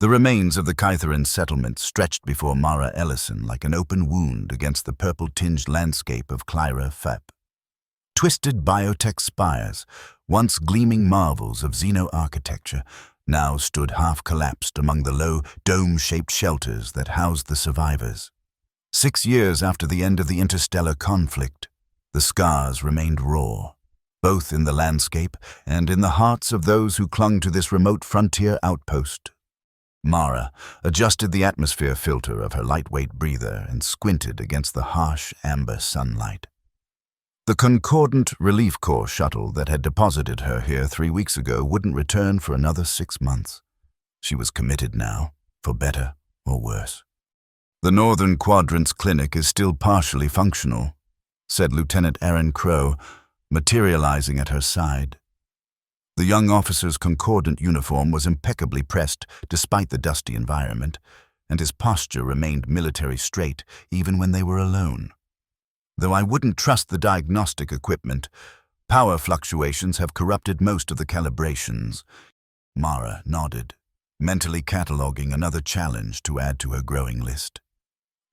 The remains of the Kytherin settlement stretched before Mara Ellison like an open wound against the purple-tinged landscape of Clyra Fep. Twisted biotech spires, once gleaming marvels of xeno-architecture, now stood half-collapsed among the low, dome-shaped shelters that housed the survivors. 6 years after the end of the interstellar conflict, the scars remained raw, both in the landscape and in the hearts of those who clung to this remote frontier outpost. Mara adjusted the atmosphere filter of her lightweight breather and squinted against the harsh amber sunlight. The Concordant Relief Corps shuttle that had deposited her here 3 weeks ago wouldn't return for another 6 months. She was committed now, for better or worse. "The Northern Quadrant's clinic is still partially functional," said Lieutenant Aaron Crow, materializing at her side. The young officer's Concordant uniform was impeccably pressed despite the dusty environment, and his posture remained military straight even when they were alone. "Though I wouldn't trust the diagnostic equipment, power fluctuations have corrupted most of the calibrations." Mara nodded, mentally cataloging another challenge to add to her growing list.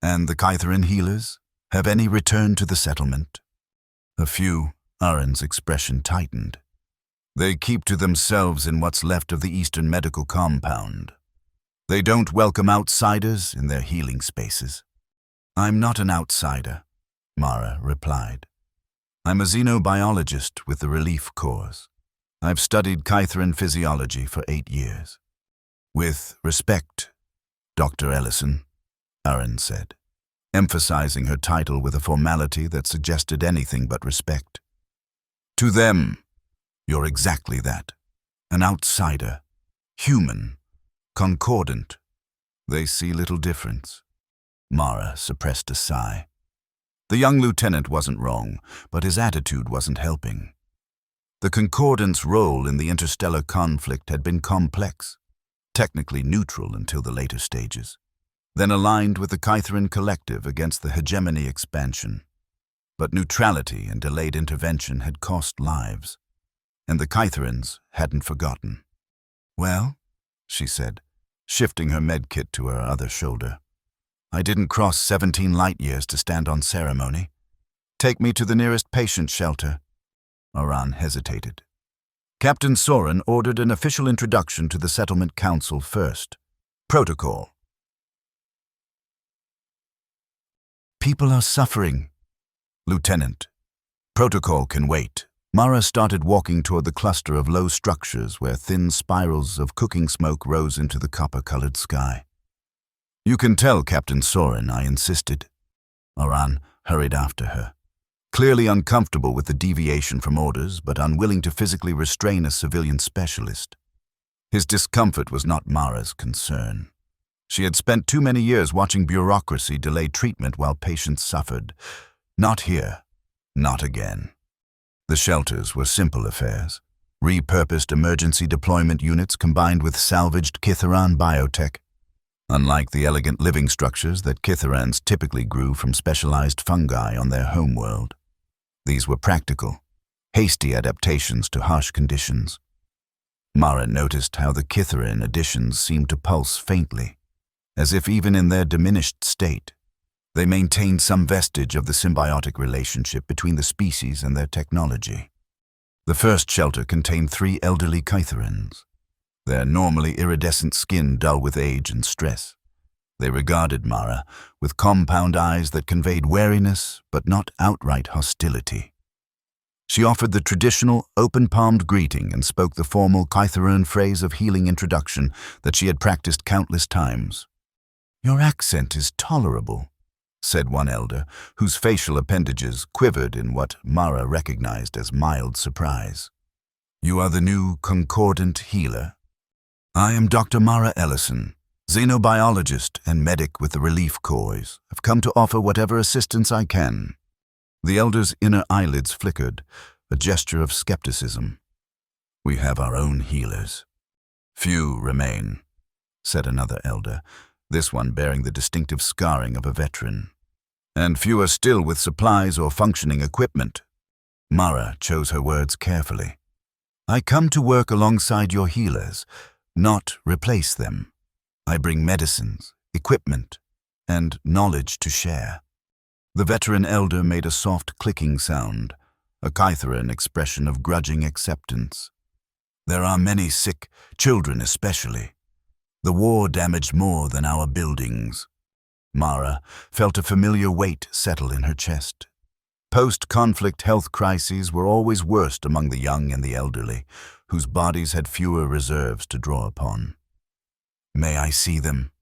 "And the Kytherin healers? Have any returned to the settlement?" "A few." Aaron's expression tightened. "They keep to themselves in what's left of the Eastern Medical Compound. They don't welcome outsiders in their healing spaces." "I'm not an outsider," Mara replied. "I'm a xenobiologist with the Relief Corps. I've studied Kytherin physiology for 8 years." "With respect, Dr. Ellison," Aaron said, emphasizing her title with a formality that suggested anything but respect. "To them, you're exactly that. An outsider, human, concordant. They see little difference." Mara suppressed a sigh. The young lieutenant wasn't wrong, but his attitude wasn't helping. The Concordant's role in the interstellar conflict had been complex, technically neutral until the later stages, then aligned with the Kytherin collective against the hegemony expansion. But neutrality and delayed intervention had cost lives, and the Kytherins hadn't forgotten. "Well," she said, shifting her medkit to her other shoulder, "I didn't cross 17 light-years to stand on ceremony. Take me to the nearest patient shelter." Aran hesitated. Captain Soren ordered an official introduction to the Settlement Council first. Protocol. "People are suffering." "Lieutenant, protocol can wait." Mara started walking toward the cluster of low structures where thin spirals of cooking smoke rose into the copper-colored sky. "You can tell Captain Soren I insisted." Aran hurried after her, clearly uncomfortable with the deviation from orders, but unwilling to physically restrain a civilian specialist. His discomfort was not Mara's concern. She had spent too many years watching bureaucracy delay treatment while patients suffered. Not here. Not again. The shelters were simple affairs. Repurposed emergency deployment units combined with salvaged Kytheran biotech. Unlike the elegant living structures that Kytherans typically grew from specialized fungi on their homeworld, these were practical, hasty adaptations to harsh conditions. Mara noticed how the Kytherin additions seemed to pulse faintly, as if even in their diminished state, they maintained some vestige of the symbiotic relationship between the species and their technology. The first shelter contained 3 elderly Kytherans, their normally iridescent skin dull with age and stress. They regarded Mara with compound eyes that conveyed wariness but not outright hostility. She offered the traditional, open-palmed greeting and spoke the formal Kytheran phrase of healing introduction that she had practiced countless times. "Your accent is tolerable," said one elder, whose facial appendages quivered in what Mara recognized as mild surprise. "You are the new Concordant healer?" "I am Dr. Mara Ellison, xenobiologist and medic with the Relief Corps. I've come to offer whatever assistance I can." The elder's inner eyelids flickered, a gesture of skepticism. "We have our own healers." "Few remain," said another elder, this one bearing the distinctive scarring of a veteran. "And fewer still with supplies or functioning equipment." Mara chose her words carefully. "I come to work alongside your healers, not replace them. I bring medicines, equipment, and knowledge to share." The veteran elder made a soft clicking sound, a Kytheran expression of grudging acceptance. "There are many sick, children especially. The war damaged more than our buildings." Mara felt a familiar weight settle in her chest. Post-conflict health crises were always worst among the young and the elderly, whose bodies had fewer reserves to draw upon. "May I see them?"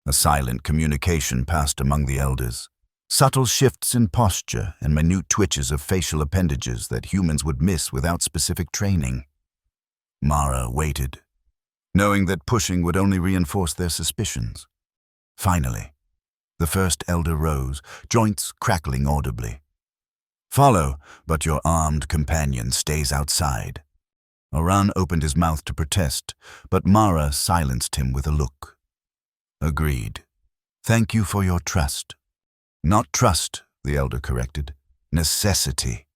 A silent communication passed among the elders. Subtle shifts in posture and minute twitches of facial appendages that humans would miss without specific training. Mara waited, knowing that pushing would only reinforce their suspicions. Finally, the first elder rose, joints crackling audibly. "Follow, but your armed companion stays outside." Oran opened his mouth to protest, but Mara silenced him with a look. "Agreed. Thank you for your trust." "Not trust," the elder corrected. "Necessity."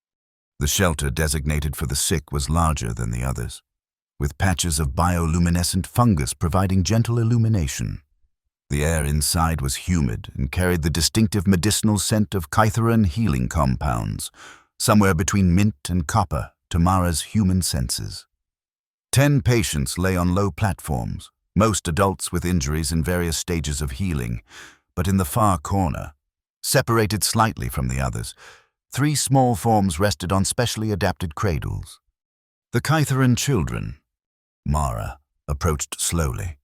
The shelter designated for the sick was larger than the others, with patches of bioluminescent fungus providing gentle illumination. The air inside was humid and carried the distinctive medicinal scent of Kytheran healing compounds, somewhere between mint and copper to Mara's human senses. 10 patients lay on low platforms, most adults with injuries in various stages of healing, but in the far corner, separated slightly from the others, 3 small forms rested on specially adapted cradles. The Kytheran children. Mara approached slowly,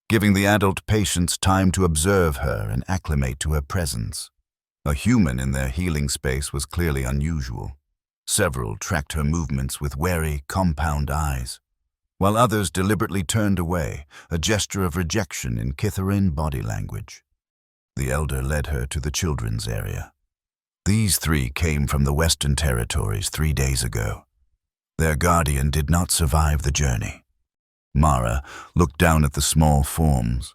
giving the adult patients time to observe her and acclimate to her presence. A human in their healing space was clearly unusual. Several tracked her movements with wary, compound eyes, while others deliberately turned away, a gesture of rejection in Kytheran body language. The elder led her to the children's area. These 3 came from the Western Territories 3 days ago. Their guardian did not survive the journey. Mara looked down at the small forms.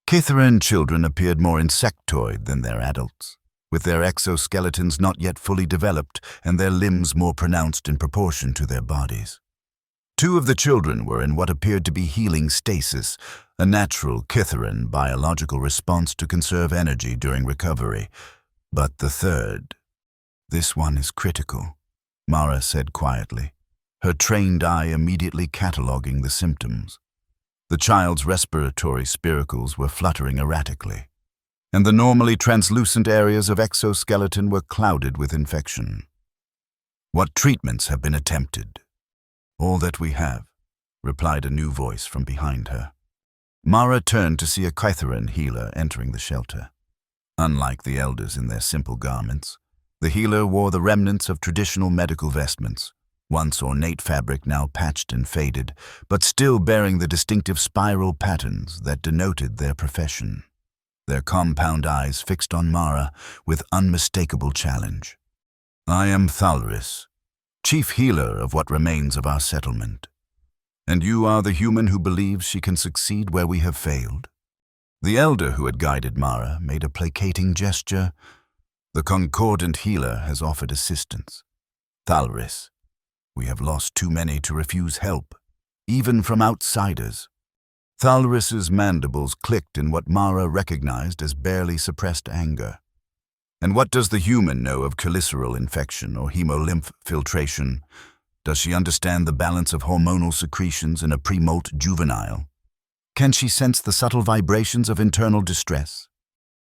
Kytheran children appeared more insectoid than their adults, with their exoskeletons not yet fully developed and their limbs more pronounced in proportion to their bodies. 2 of the children were in what appeared to be healing stasis, a natural Kytheran biological response to conserve energy during recovery. But the third, "This one is critical," Mara said quietly, her trained eye immediately cataloging the symptoms. The child's respiratory spiracles were fluttering erratically, and the normally translucent areas of exoskeleton were clouded with infection. "What treatments have been attempted?" "All that we have," replied a new voice from behind her. Mara turned to see a Kytheran healer entering the shelter. Unlike the elders in their simple garments, the healer wore the remnants of traditional medical vestments, once ornate fabric now patched and faded, but still bearing the distinctive spiral patterns that denoted their profession. Their compound eyes fixed on Mara with unmistakable challenge. "I am Thalris, chief healer of what remains of our settlement. And you are the human who believes she can succeed where we have failed?" The elder who had guided Mara made a placating gesture. "The concordant healer has offered assistance. Thalris, we have lost too many to refuse help, even from outsiders." Thalris's mandibles clicked in what Mara recognized as barely suppressed anger. "And what does the human know of cheliceraal infection or hemolymph filtration? Does she understand the balance of hormonal secretions in a pre-molt juvenile? Can she sense the subtle vibrations of internal distress?"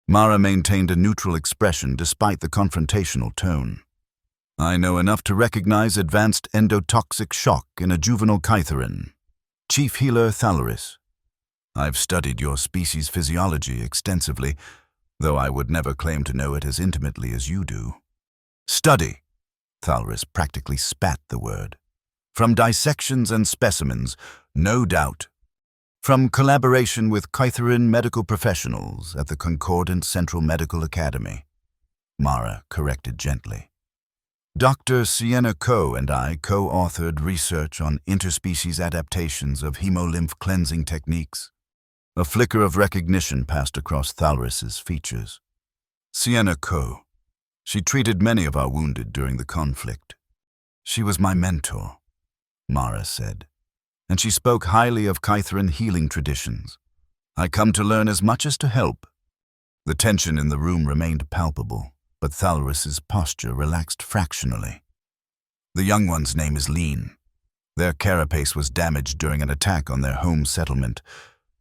Mara maintained a neutral expression despite the confrontational tone. "I know enough to recognize advanced endotoxic shock in a juvenile Kytheran. Chief Healer Thalris, I've studied your species' physiology extensively, though I would never claim to know it as intimately as you do." "Study," Thalris practically spat the word. "From dissections and specimens, no doubt. From collaboration with Kytheran medical professionals at the Concordant Central Medical Academy," Mara corrected gently. "Dr. Sienna Coe and I co-authored research on interspecies adaptations of hemolymph cleansing techniques." A flicker of recognition passed across Thalris's features. "Sienna Coe. She treated many of our wounded during the conflict. She was my mentor," Mara said, and she spoke highly of Kytheran healing traditions. I come to learn as much as to help. The tension in the room remained palpable, but Thalris's posture relaxed fractionally. The young one's name is Lean. Their carapace was damaged during an attack on their home settlement.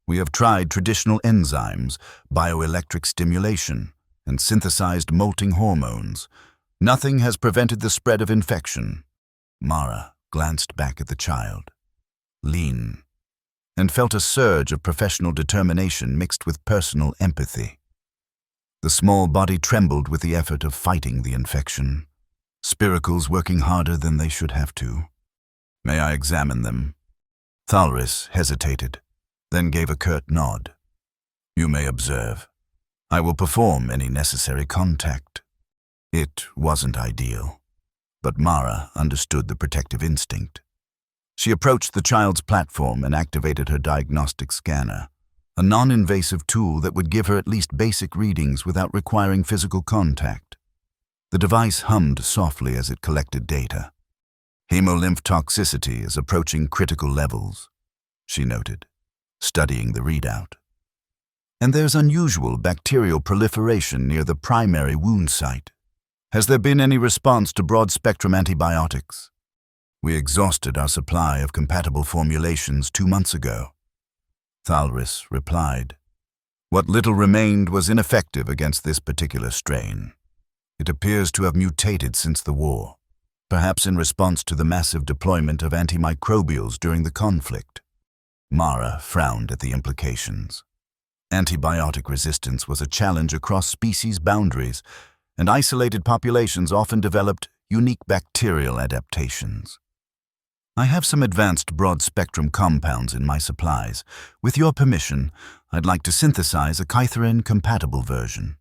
We have tried traditional enzymes, bioelectric stimulation, and synthesized molting hormones. Nothing has prevented the spread of infection. Mara glanced back at the child, Lean, and felt a surge of professional determination mixed with personal empathy. The small body trembled with the effort of fighting the infection, spiracles working harder than they should have to. May I examine them? Thalris hesitated, then gave a curt nod. You may observe. I will perform any necessary contact. It wasn't ideal, but Mara understood the protective instinct. She approached the child's platform and activated her diagnostic scanner, a non-invasive tool that would give her at least basic readings without requiring physical contact. The device hummed softly as it collected data. Hemolymph toxicity is approaching critical levels, she noted, studying the readout. And there's unusual bacterial proliferation near the primary wound site. Has there been any response to broad-spectrum antibiotics? We exhausted our supply of compatible formulations 2 months ago. Thalris replied. What little remained was ineffective against this particular strain. It appears to have mutated since the war, perhaps in response to the massive deployment of antimicrobials during the conflict. Mara frowned at the implications. Antibiotic resistance was a challenge across species boundaries, and isolated populations often developed unique bacterial adaptations. I have some advanced broad-spectrum compounds in my supplies. With your permission, I'd like to synthesize a Kytherin-compatible version.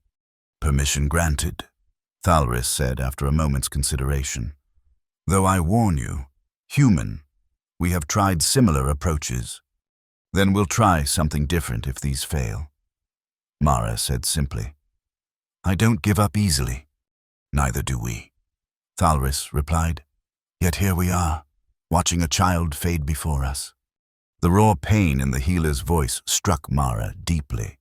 Permission granted, Thalris said after a moment's consideration. Though I warn you, human, we have tried similar approaches. Then we'll try something different if these fail. Mara said simply. I don't give up easily. Neither do we, Thalris replied. Yet here we are, watching a child fade before us. The raw pain in the healer's voice struck Mara deeply.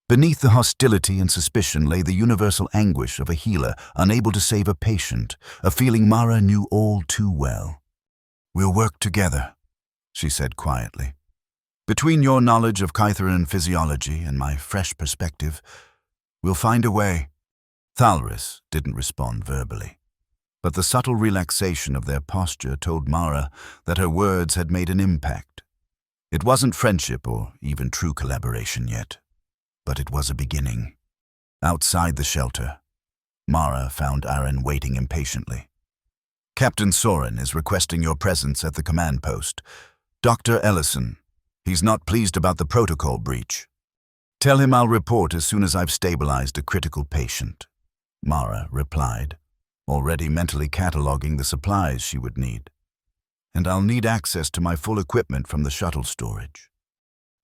Beneath the hostility and suspicion lay the universal anguish of a healer unable to save a patient, a feeling Mara knew all too well. We'll work together, she said quietly. Between your knowledge of Kytherin physiology and my fresh perspective, we'll find a way. Thalris didn't respond verbally, but the subtle relaxation of their posture told Mara that her words had made an impact. It wasn't friendship or even true collaboration yet, but it was a beginning. Outside the shelter, Mara found Aaron waiting impatiently. Captain Soren is requesting your presence at the command post. Dr. Ellison. He's not pleased about the protocol breach. Tell him I'll report as soon as I've stabilized a critical patient, Mara replied, already mentally cataloging the supplies she would need. And I'll need access to my full equipment from the shuttle storage.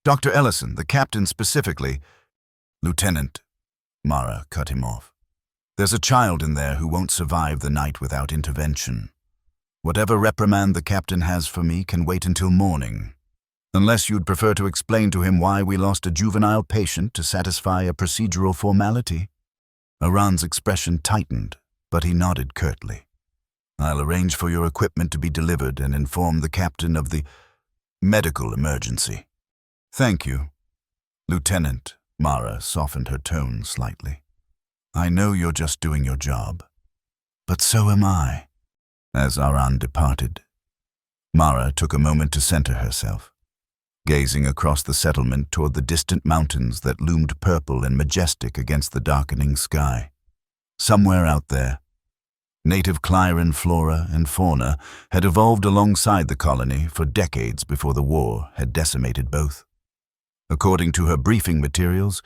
Dr. Ellison, the captain specifically. Lieutenant, Mara cut him off. There's a child in there who won't survive the night without intervention. Whatever reprimand the captain has for me can wait until morning. Unless you'd prefer to explain to him why we lost a juvenile patient to satisfy a procedural formality. Aran's expression tightened, but he nodded curtly. I'll arrange for your equipment to be delivered and inform the captain of the medical emergency. Thank you, Lieutenant. Mara softened her tone slightly. I know you're just doing your job, but so am I. As Aran departed, Mara took a moment to center herself, gazing across the settlement toward the distant mountains that loomed purple and majestic against the darkening sky. Somewhere out there, native Clyran flora and fauna had evolved alongside the colony for decades before the war had decimated both. According to her briefing materials,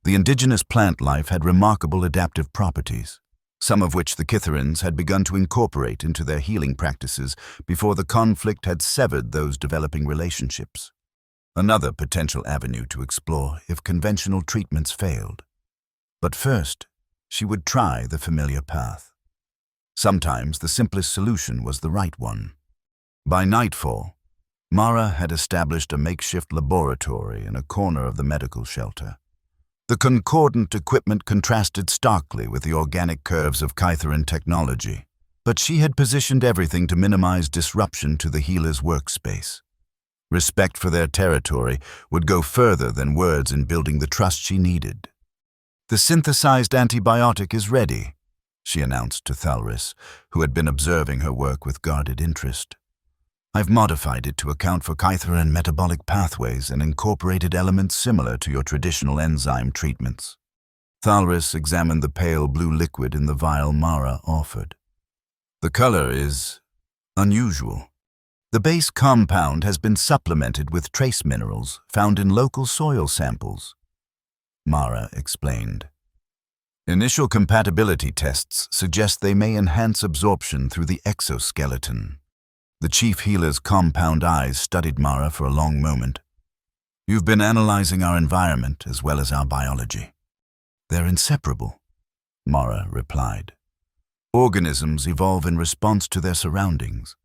the indigenous plant life had remarkable adaptive properties, some of which the Kytherins had begun to incorporate into their healing practices before the conflict had severed those developing relationships. Another potential avenue to explore if conventional treatments failed. But first, she would try the familiar path. Sometimes the simplest solution was the right one. By nightfall, Mara had established a makeshift laboratory in a corner of the medical shelter. The concordant equipment contrasted starkly with the organic curves of Kytheran technology, but she had positioned everything to minimize disruption to the healer's workspace. Respect for their territory would go further than words in building the trust she needed. "The synthesized antibiotic is ready," she announced to Thalris, who had been observing her work with guarded interest. "I've modified it to account for Kytheran metabolic pathways and incorporated elements similar to your traditional enzyme treatments." Thalris examined the pale blue liquid in the vial Mara offered. "The color is unusual. The base compound has been supplemented with trace minerals found in local soil samples," Mara explained. "Initial compatibility tests suggest they may enhance absorption through the exoskeleton." The chief healer's compound eyes studied Mara for a long moment. "You've been analyzing our environment as well as our biology." "They're inseparable," Mara replied. "Organisms evolve in response to their surroundings.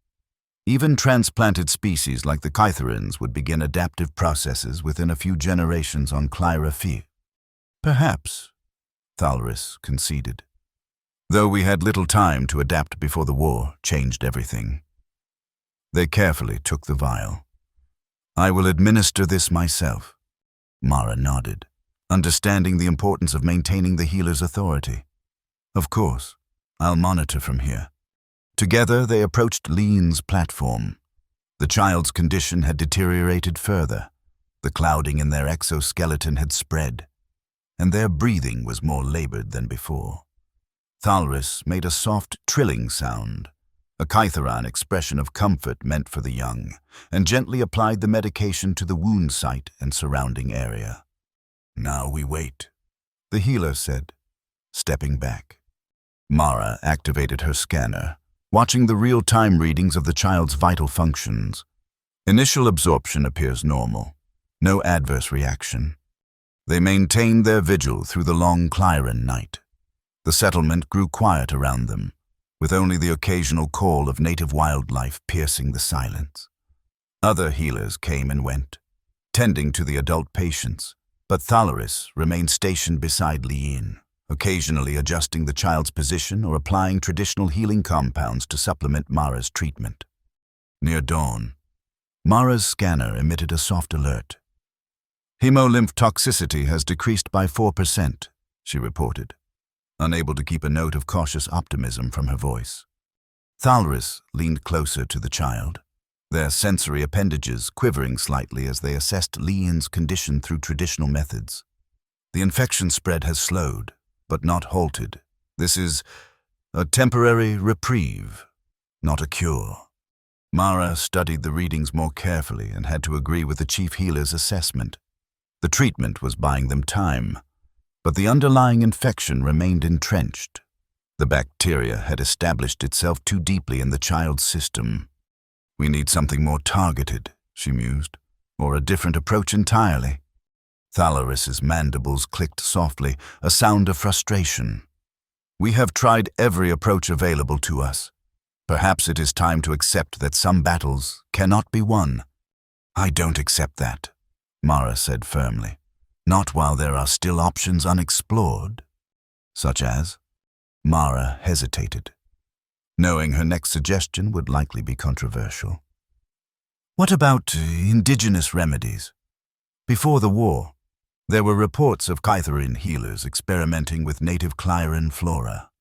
Even transplanted species like the Kytherans would begin adaptive processes within a few generations on Clyra. "Perhaps," Thalris conceded. "Though we had little time to adapt before the war changed everything." They carefully took the vial. "I will administer this myself," Mara nodded, understanding the importance of maintaining the healer's authority. "Of course, I'll monitor from here." Together they approached Lean's platform. The child's condition had deteriorated further. The clouding in their exoskeleton had spread, and their breathing was more labored than before. Thalris made a soft trilling sound, a Kytheran expression of comfort meant for the young, and gently applied the medication to the wound site and surrounding area. "Now we wait," the healer said, stepping back. Mara activated her scanner, watching the real-time readings of the child's vital functions. Initial absorption appears normal, no adverse reaction. They maintained their vigil through the long Clyran night. The settlement grew quiet around them, with only the occasional call of native wildlife piercing the silence. Other healers came and went, tending to the adult patients, but Thalris remained stationed beside Lean, occasionally adjusting the child's position or applying traditional healing compounds to supplement Mara's treatment. Near dawn, Mara's scanner emitted a soft alert. "Hemolymph toxicity has decreased by 4%, she reported, unable to keep a note of cautious optimism from her voice. Thalris leaned closer to the child, their sensory appendages quivering slightly as they assessed Lean's condition through traditional methods. "The infection spread has slowed, but not halted. This is a temporary reprieve, not a cure." Mara studied the readings more carefully and had to agree with the chief healer's assessment. The treatment was buying them time, but the underlying infection remained entrenched. The bacteria had established itself too deeply in the child's system. "We need something more targeted," she mused, "or a different approach entirely." Thalaris's mandibles clicked softly, a sound of frustration. "We have tried every approach available to us. Perhaps it is time to accept that some battles cannot be won." "I don't accept that," Mara said firmly. "Not while there are still options unexplored." "Such as?" Mara hesitated, knowing her next suggestion would likely be controversial. "What about indigenous remedies? Before the war, there were reports of Kytheran healers experimenting with native Clyran flora."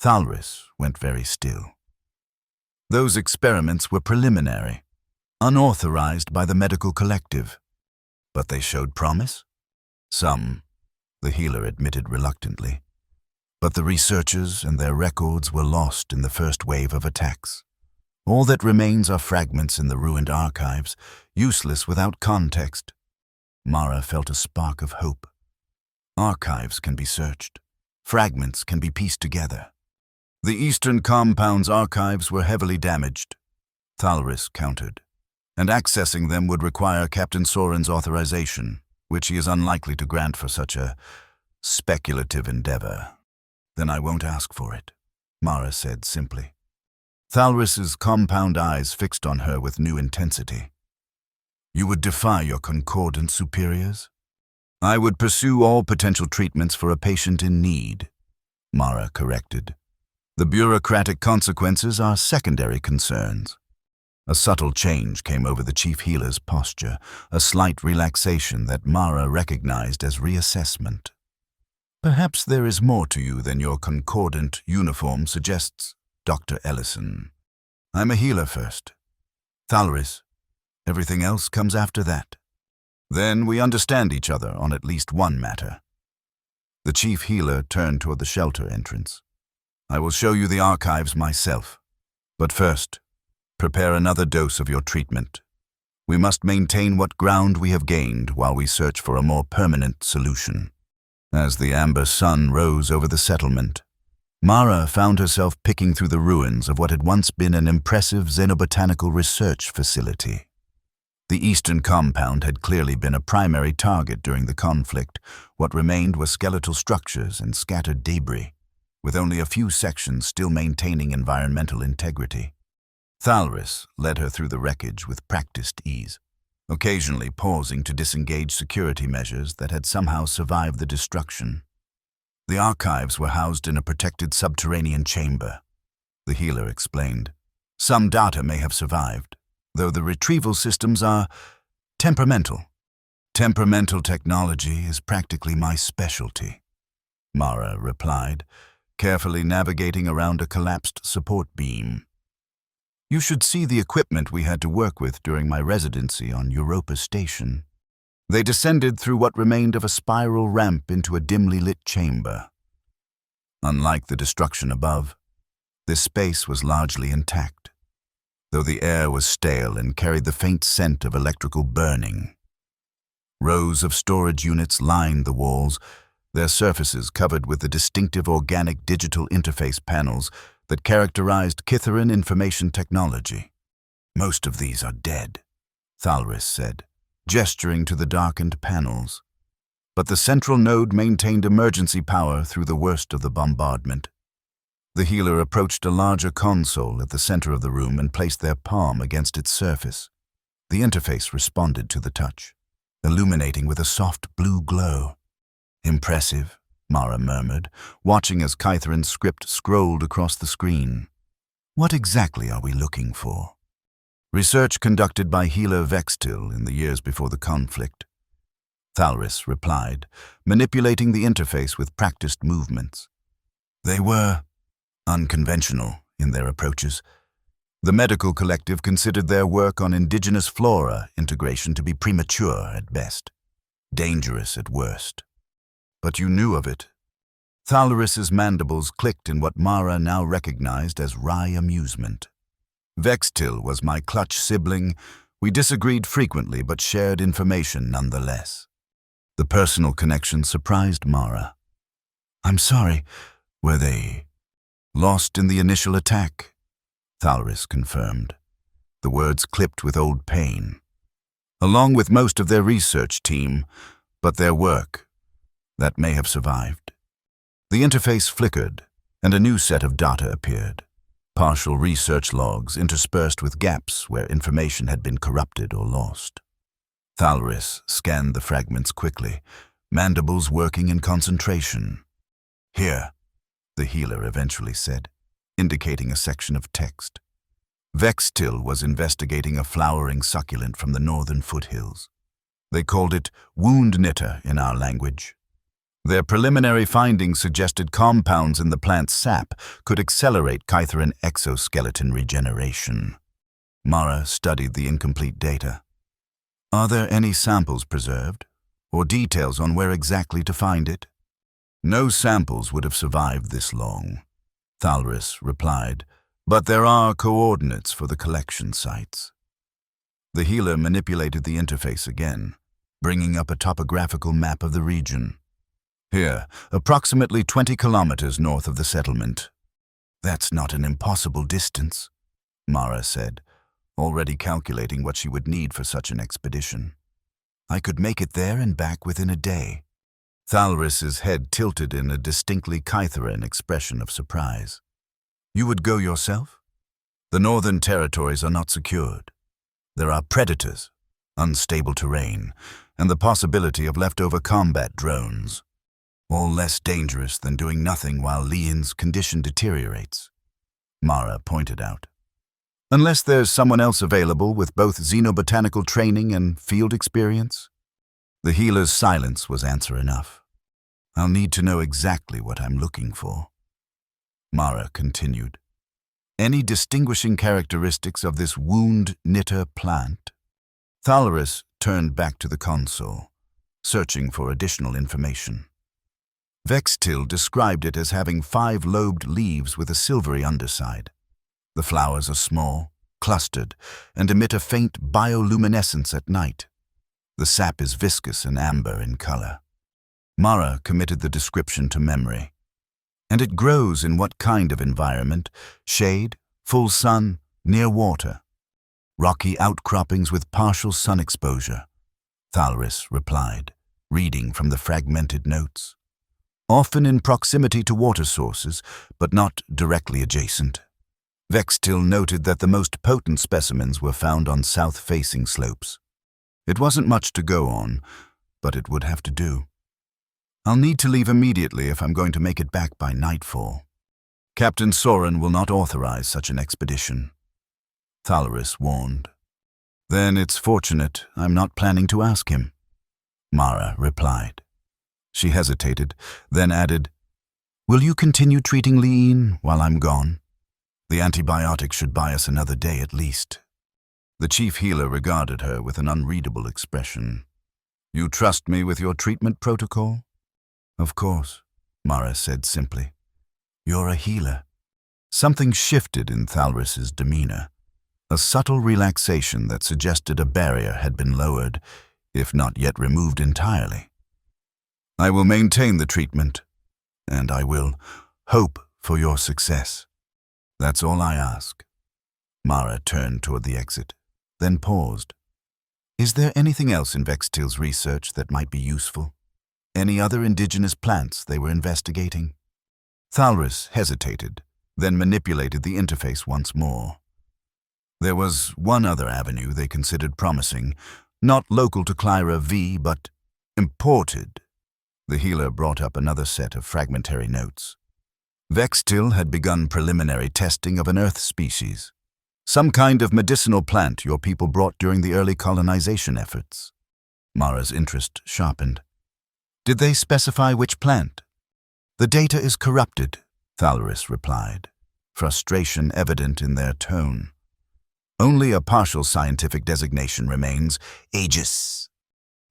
Thalris went very still. "Those experiments were preliminary, unauthorized by the medical collective. But they showed promise?" "Some," the healer admitted reluctantly. "But the researchers and their records were lost in the first wave of attacks. All that remains are fragments in the ruined archives, useless without context." Mara felt a spark of hope. "Archives can be searched. Fragments can be pieced together." "The Eastern Compound's archives were heavily damaged," Thalris countered, "and accessing them would require Captain Soren's authorization, which he is unlikely to grant for such a speculative endeavor." "Then I won't ask for it," Mara said simply. Thalris's compound eyes fixed on her with new intensity. You would defy your concordant superiors? I would pursue all potential treatments for a patient in need, Mara corrected. The bureaucratic consequences are secondary concerns. A subtle change came over the chief healer's posture, a slight relaxation that Mara recognized as reassessment. Perhaps there is more to you than your concordant uniform suggests, Dr. Ellison. I'm a healer first. Thalris, everything else comes after that. Then we understand each other on at least one matter. The chief healer turned toward the shelter entrance. I will show you the archives myself. But first, prepare another dose of your treatment. We must maintain what ground we have gained while we search for a more permanent solution. As the amber sun rose over the settlement, Mara found herself picking through the ruins of what had once been an impressive xenobotanical research facility. The eastern compound had clearly been a primary target during the conflict. What remained were skeletal structures and scattered debris, with only a few sections still maintaining environmental integrity. Thalris led her through the wreckage with practiced ease, occasionally pausing to disengage security measures that had somehow survived the destruction. The archives were housed in a protected subterranean chamber, the healer explained. Some data may have survived, though the retrieval systems are temperamental. Temperamental technology is practically my specialty, Mara replied, carefully navigating around a collapsed support beam. You should see the equipment we had to work with during my residency on Europa Station. They descended through what remained of a spiral ramp into a dimly lit chamber. Unlike the destruction above, this space was largely intact, though the air was stale and carried the faint scent of electrical burning. Rows of storage units lined the walls, their surfaces covered with the distinctive organic digital interface panels that characterized Kithaeron information technology. Most of these are dead, Thalris said, gesturing to the darkened panels. But the central node maintained emergency power through the worst of the bombardment. The healer approached a larger console at the center of the room and placed their palm against its surface. The interface responded to the touch, illuminating with a soft blue glow. Impressive, Mara murmured, watching as Kithaeron's script scrolled across the screen. What exactly are we looking for? Research conducted by healer Vextil in the years before the conflict, Thalris replied, manipulating the interface with practiced movements. They were unconventional in their approaches. The medical collective considered their work on indigenous flora integration to be premature at best, dangerous at worst. But you knew of it. Thalris's mandibles clicked in what Mara now recognized as wry amusement. Vextil was my clutch sibling. We disagreed frequently but shared information nonetheless. The personal connection surprised Mara. I'm sorry, were they lost in the initial attack? Thalris confirmed, the words clipped with old pain. Along with most of their research team, but their work, that may have survived. The interface flickered, and a new set of data appeared. Partial research logs interspersed with gaps where information had been corrupted or lost. Thalris scanned the fragments quickly, mandibles working in concentration. Here, the healer eventually said, indicating a section of text. Vextil was investigating a flowering succulent from the northern foothills. They called it wound knitter in our language. Their preliminary findings suggested compounds in the plant's sap could accelerate Kithaeron exoskeleton regeneration. Mara studied the incomplete data. Are there any samples preserved, or details on where exactly to find it? No samples would have survived this long, Thalris replied, but there are coordinates for the collection sites. The healer manipulated the interface again, bringing up a topographical map of the region. Here, approximately 20 kilometers north of the settlement. That's not an impossible distance, Mara said, already calculating what she would need for such an expedition. I could make it there and back within a day. Thalris's head tilted in a distinctly Kithaeron expression of surprise. You would go yourself? The northern territories are not secured. There are predators, unstable terrain, and the possibility of leftover combat drones. All less dangerous than doing nothing while Leon's condition deteriorates, Mara pointed out. Unless there's someone else available with both xenobotanical training and field experience? The healer's silence was answer enough. I'll need to know exactly what I'm looking for. Mara continued. Any distinguishing characteristics of this wound-knitter plant? Thalris turned back to the console, searching for additional information. Vextil described it as having 5 lobed leaves with a silvery underside. The flowers are small, clustered, and emit a faint bioluminescence at night. The sap is viscous and amber in color. Mara committed the description to memory. And it grows in what kind of environment? Shade, full sun, near water. Rocky outcroppings with partial sun exposure, Thalris replied, reading from the fragmented notes. Often in proximity to water sources, but not directly adjacent. Vextil noted that the most potent specimens were found on south-facing slopes. It wasn't much to go on, but it would have to do. I'll need to leave immediately if I'm going to make it back by nightfall. Captain Soren will not authorize such an expedition, Thalris warned. Then it's fortunate I'm not planning to ask him, Mara replied. She hesitated, then added, Will you continue treating Leon while I'm gone? The antibiotic should buy us another day at least. The chief healer regarded her with an unreadable expression. You trust me with your treatment protocol? Of course, Mara said simply. You're a healer. Something shifted in Thalris's demeanor. A subtle relaxation that suggested a barrier had been lowered, if not yet removed entirely. I will maintain the treatment, and I will hope for your success. That's all I ask. Mara turned toward the exit, then paused. Is there anything else in Vextil's research that might be useful? Any other indigenous plants they were investigating? Thalris hesitated, then manipulated the interface once more. There was one other avenue they considered promising, not local to Clyra V, but imported. The healer brought up another set of fragmentary notes. Vextil had begun preliminary testing of an Earth species, some kind of medicinal plant your people brought during the early colonization efforts. Mara's interest sharpened. Did they specify which plant? The data is corrupted, Thalris replied, frustration evident in their tone. Only a partial scientific designation remains, Aegis.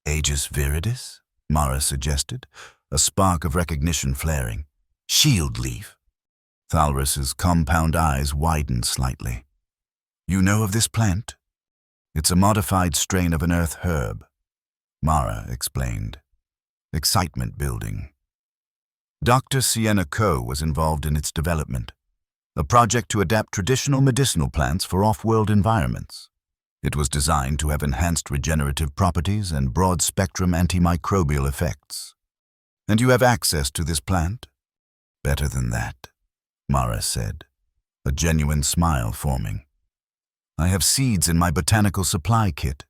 Aegis viridis? Mara suggested, a spark of recognition flaring. Shield leaf. Thalris's compound eyes widened slightly. You know of this plant? It's a modified strain of an earth herb, Mara explained. Excitement building. Dr. Sienna Coe was involved in its development, a project to adapt traditional medicinal plants for off-world environments. It was designed to have enhanced regenerative properties and broad-spectrum antimicrobial effects. And you have access to this plant? Better than that, Mara said, a genuine smile forming. I have seeds in my botanical supply kit,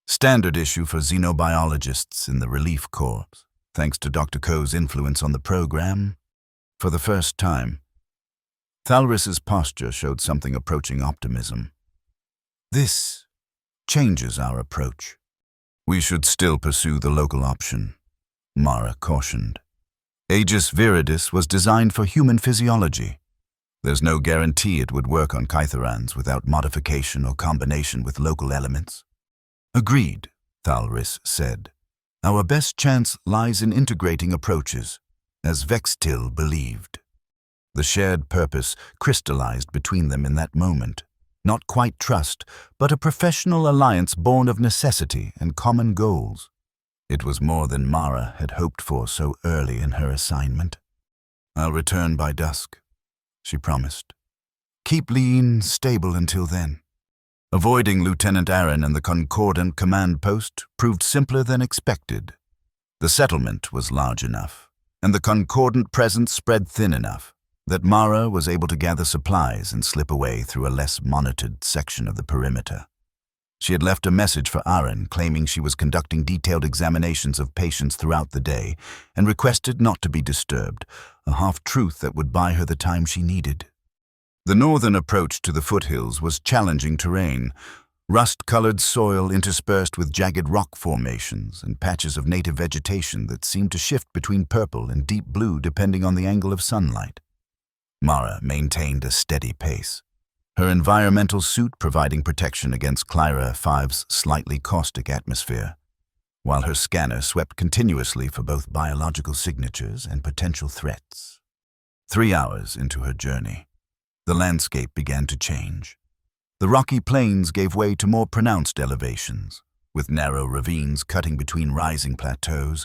standard issue for xenobiologists in the Relief Corps, thanks to Dr. Coe's influence on the program. For the first time, Thalris's posture showed something approaching optimism. This changes our approach. We should still pursue the local option, Mara cautioned. Aegis viridis was designed for human physiology. There's no guarantee it would work on Kytherans without modification or combination with local elements. Agreed, Thalris said. Our best chance lies in integrating approaches, as Vextil believed. The shared purpose crystallized between them in that moment. Not quite trust, but a professional alliance born of necessity and common goals. It was more than Mara had hoped for so early in her assignment. I'll return by dusk, she promised. Keep Leon stable until then. Avoiding Lieutenant Aaron and the Concordant command post proved simpler than expected. The settlement was large enough, and the Concordant presence spread thin enough, that Mara was able to gather supplies and slip away through a less monitored section of the perimeter. She had left a message for Aaron claiming she was conducting detailed examinations of patients throughout the day and requested not to be disturbed, a half-truth that would buy her the time she needed. The northern approach to the foothills was challenging terrain, rust-colored soil interspersed with jagged rock formations and patches of native vegetation that seemed to shift between purple and deep blue depending on the angle of sunlight. Mara maintained a steady pace, her environmental suit providing protection against Clyra 5's slightly caustic atmosphere, while her scanner swept continuously for both biological signatures and potential threats. 3 hours into her journey, the landscape began to change. The rocky plains gave way to more pronounced elevations, with narrow ravines cutting between rising plateaus.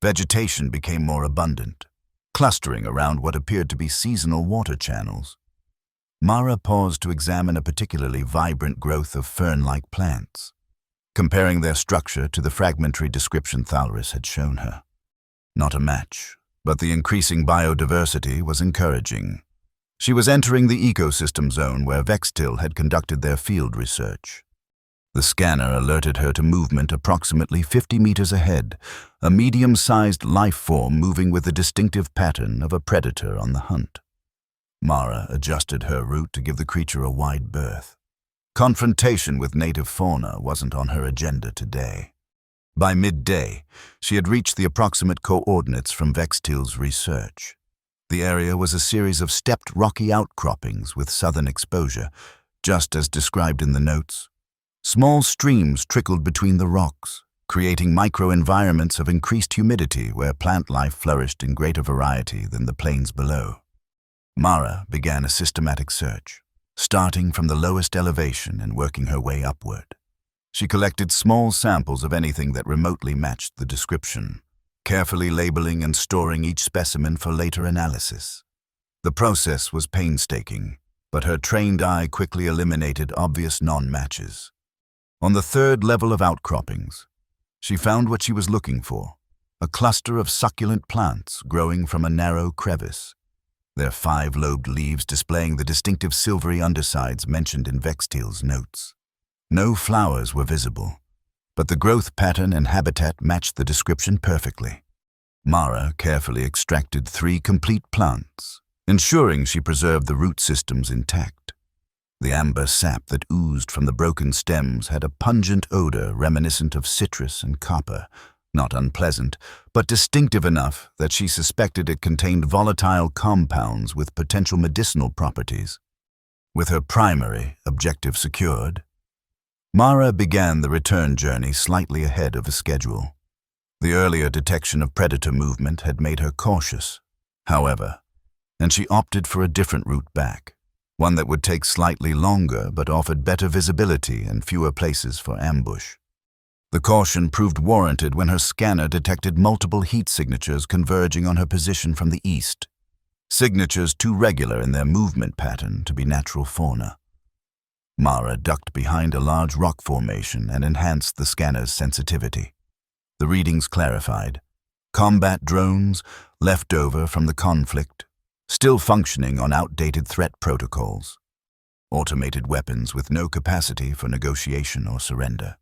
Vegetation became more abundant, clustering around what appeared to be seasonal water channels. Mara paused to examine a particularly vibrant growth of fern-like plants, comparing their structure to the fragmentary description Thalris had shown her. Not a match, but the increasing biodiversity was encouraging. She was entering the ecosystem zone where Vextil had conducted their field research. The scanner alerted her to movement approximately 50 meters ahead, a medium-sized life form moving with the distinctive pattern of a predator on the hunt. Mara adjusted her route to give the creature a wide berth. Confrontation with native fauna wasn't on her agenda today. By midday, she had reached the approximate coordinates from Vextil's research. The area was a series of stepped rocky outcroppings with southern exposure, just as described in the notes. Small streams trickled between the rocks, creating microenvironments of increased humidity where plant life flourished in greater variety than the plains below. Mara began a systematic search, starting from the lowest elevation and working her way upward. She collected small samples of anything that remotely matched the description, carefully labeling and storing each specimen for later analysis. The process was painstaking, but her trained eye quickly eliminated obvious non-matches. On the third level of outcroppings, she found what she was looking for, a cluster of succulent plants growing from a narrow crevice, their 5-lobed leaves displaying the distinctive silvery undersides mentioned in Vextil's notes. No flowers were visible, but the growth pattern and habitat matched the description perfectly. Mara carefully extracted 3 complete plants, ensuring she preserved the root systems intact. The amber sap that oozed from the broken stems had a pungent odor reminiscent of citrus and copper, not unpleasant, but distinctive enough that she suspected it contained volatile compounds with potential medicinal properties. With her primary objective secured, Mara began the return journey slightly ahead of the schedule. The earlier detection of predator movement had made her cautious, however, and she opted for a different route back, one that would take slightly longer but offered better visibility and fewer places for ambush. The caution proved warranted when her scanner detected multiple heat signatures converging on her position from the east, signatures too regular in their movement pattern to be natural fauna. Mara ducked behind a large rock formation and enhanced the scanner's sensitivity. The readings clarified. Combat drones, left over from the conflict, still functioning on outdated threat protocols. Automated weapons with no capacity for negotiation or surrender.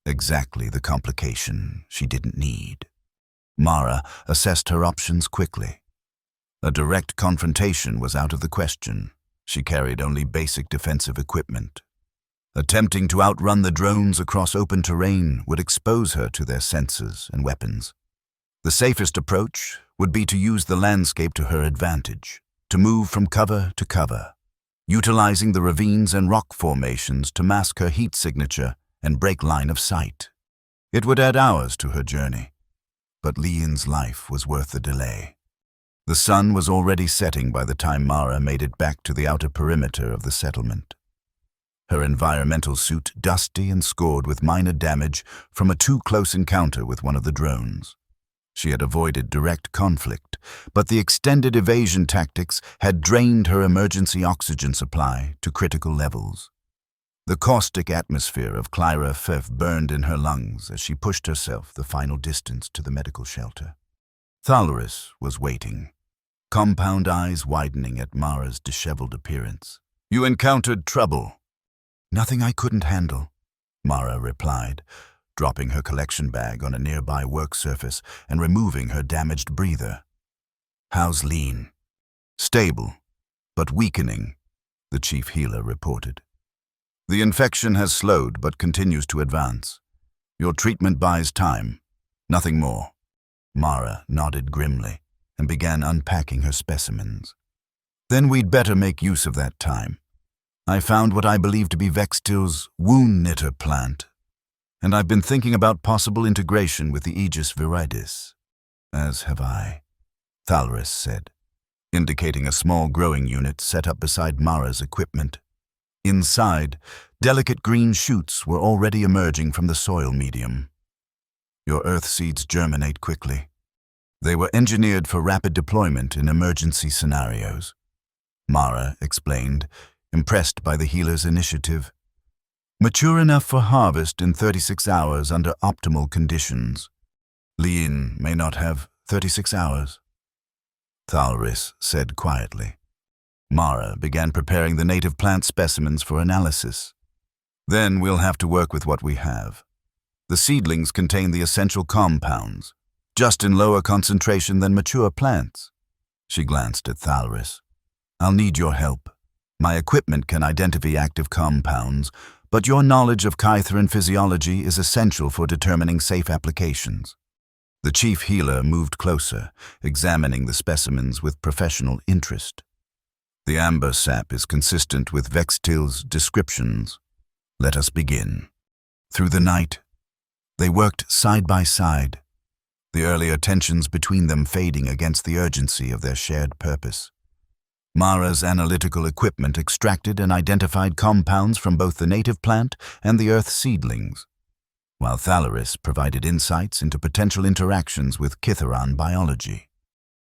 Exactly the complication she didn't need. Mara assessed her options quickly. A direct confrontation was out of the question. She carried only basic defensive equipment. Attempting to outrun the drones across open terrain would expose her to their sensors and weapons. The safest approach would be to use the landscape to her advantage, to move from cover to cover, utilizing the ravines and rock formations to mask her heat signature and break line of sight. It would add hours to her journey, but Leon's life was worth the delay. The sun was already setting by the time Mara made it back to the outer perimeter of the settlement. Her environmental suit dusty and scored with minor damage from a too-close encounter with one of the drones. She had avoided direct conflict, but the extended evasion tactics had drained her emergency oxygen supply to critical levels. The caustic atmosphere of Clyra 5 burned in her lungs as she pushed herself the final distance to the medical shelter. Thalris was waiting, compound eyes widening at Mara's disheveled appearance. "You encountered trouble." "Nothing I couldn't handle," Mara replied, dropping her collection bag on a nearby work surface and removing her damaged breather. "How's Lean?" "Stable, but weakening," the chief healer reported. "The infection has slowed but continues to advance. Your treatment buys time, nothing more." Mara nodded grimly and began unpacking her specimens. "Then we'd better make use of that time. I found what I believe to be Vextil's wound knitter plant, and I've been thinking about possible integration with the Aegis viridis." "As have I," Thalris said, indicating a small growing unit set up beside Mara's equipment. Inside, delicate green shoots were already emerging from the soil medium. "Your earth seeds germinate quickly. They were engineered for rapid deployment in emergency scenarios," Mara explained, impressed by the healer's initiative. "Mature enough for harvest in 36 hours under optimal conditions. Lean may not have 36 hours," Thalris said quietly. Mara began preparing the native plant specimens for analysis. "Then we'll have to work with what we have. The seedlings contain the essential compounds, just in lower concentration than mature plants." She glanced at Thalris. "I'll need your help. My equipment can identify active compounds, but your knowledge of Kytheran physiology is essential for determining safe applications." The chief healer moved closer, examining the specimens with professional interest. "The amber sap is consistent with Vextil's descriptions. Let us begin." Through the night, they worked side by side, the earlier tensions between them fading against the urgency of their shared purpose. Mara's analytical equipment extracted and identified compounds from both the native plant and the earth seedlings, while Thalris provided insights into potential interactions with Kytheran biology.